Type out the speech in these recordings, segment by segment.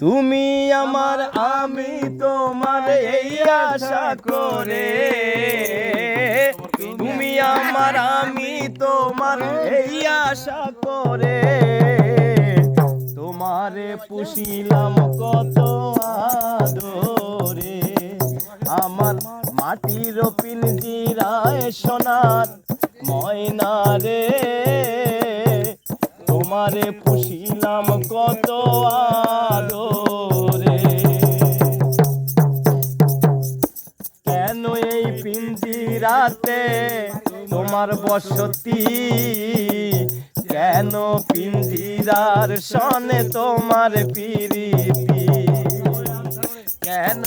তুমি আমার আমি তোমার এই আশা করে, তুমি আমার আমি তোমার এই আশা করে, তোমারে পুষিলাম কত আদরে। আমার মাটির পিঞ্জিরায় সোনার ময়না রে, তোমারে পুষিলাম কত আদরে। কেন এই পিঞ্জিরাতে তোমার বসতি, কেন পিঞ্জিরার সনে তোমার প্রীতি, কেন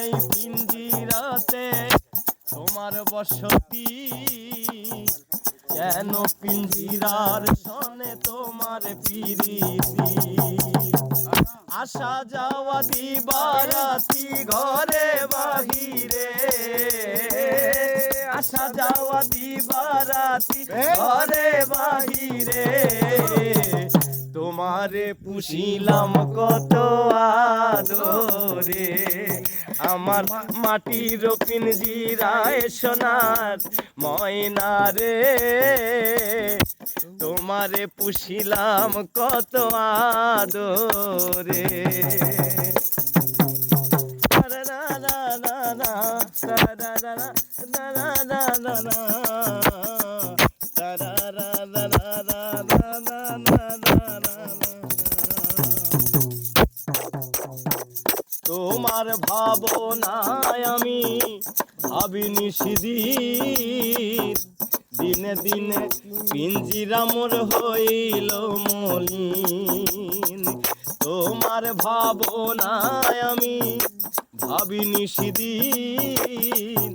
এই পিঞ্জিরাতে তোমার বসতি, কেন পিঞ্জিরার সনে তোমার প্রীতি। আসা যাওয়া দিবারাতি ঘরে বাহিরে, আসা যাওয়া দিবারাতি ঘরে বাহিরে, তোমারে পুষিলাম কত আদরে। আমার মাটির পিঞ্জিরায় সোনার ময়না রে, তোমারে পুষিলাম কত আদরে। তোমার ভাবনায় আমি ভাবিনি সেদিন, দিনে দিনে পিঞ্জিরা মোর হইল মলিন। তোমার ভাবনায় আমি ভাবিনি সেদিন,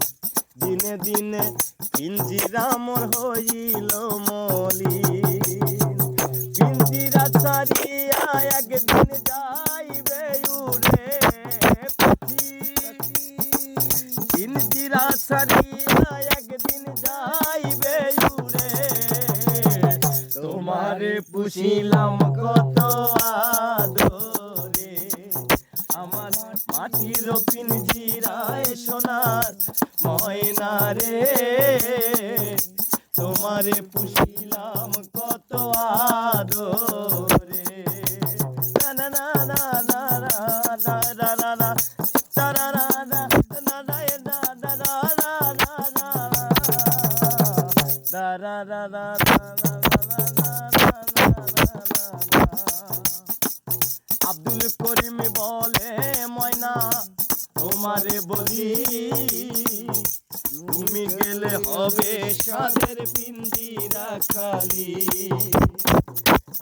দিনে দিনে পিঞ্জিরা মোর হইল মলিন। পিঞ্জিরা ছাড়িয়া একদিন যাইবে উড়ে পাখি, পিঞ্জিরা ছাড়িয়া একদিন যাইবে উড়ে, তোমারে পুষিলাম কত আদরে। আমার মাটির পিঞ্জিরায় সোনার ময়না রে, তোমারে পুষিলাম কত আদরে। না না না না না না না না না তারা না না না না না না না না না। আব্দুল করিম বলে ময়না তোমারে বলি, তুমি গেলে হবে সাদের পিঞ্জিরা খালি।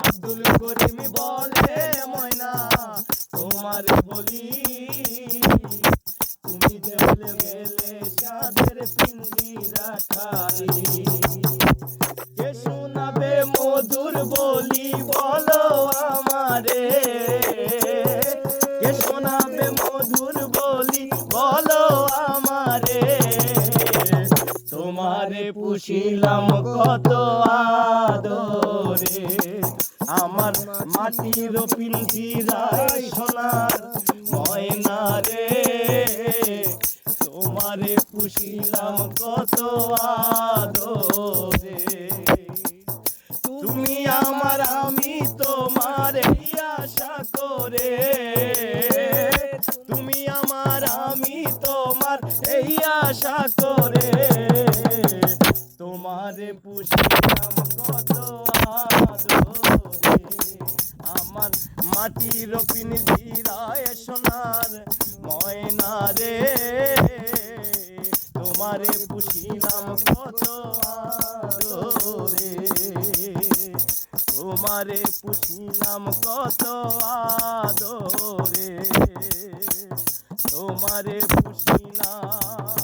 আব্দুল করিম বলে ময়না তোমারে বলি, তুমি গেলে সাদের পিঞ্জিরা খালি। কে শোনাবে মধুর বলি বলো আমারে, কে শোনাবে মধুর বলি বলো আমারে, তোমারে পুষিলাম কত আদরে। আমার মাটির পিঞ্জিরায় সোনার ময়না রে, তোমারে পুষিলাম কত আদরে। তুমি আমার আমি তোমার এই আশা করে, তুমি আমার আমি তোমার এই আশা করে, তোমারে পুষিলাম কত আদরে। আমার মাটির পিঞ্জিরায় সোনার ময়না রে, তোমারে পুষিলাম কত আদরে, তোমারে পুষিলাম কত আদরে, তোমারে পুষিলাম।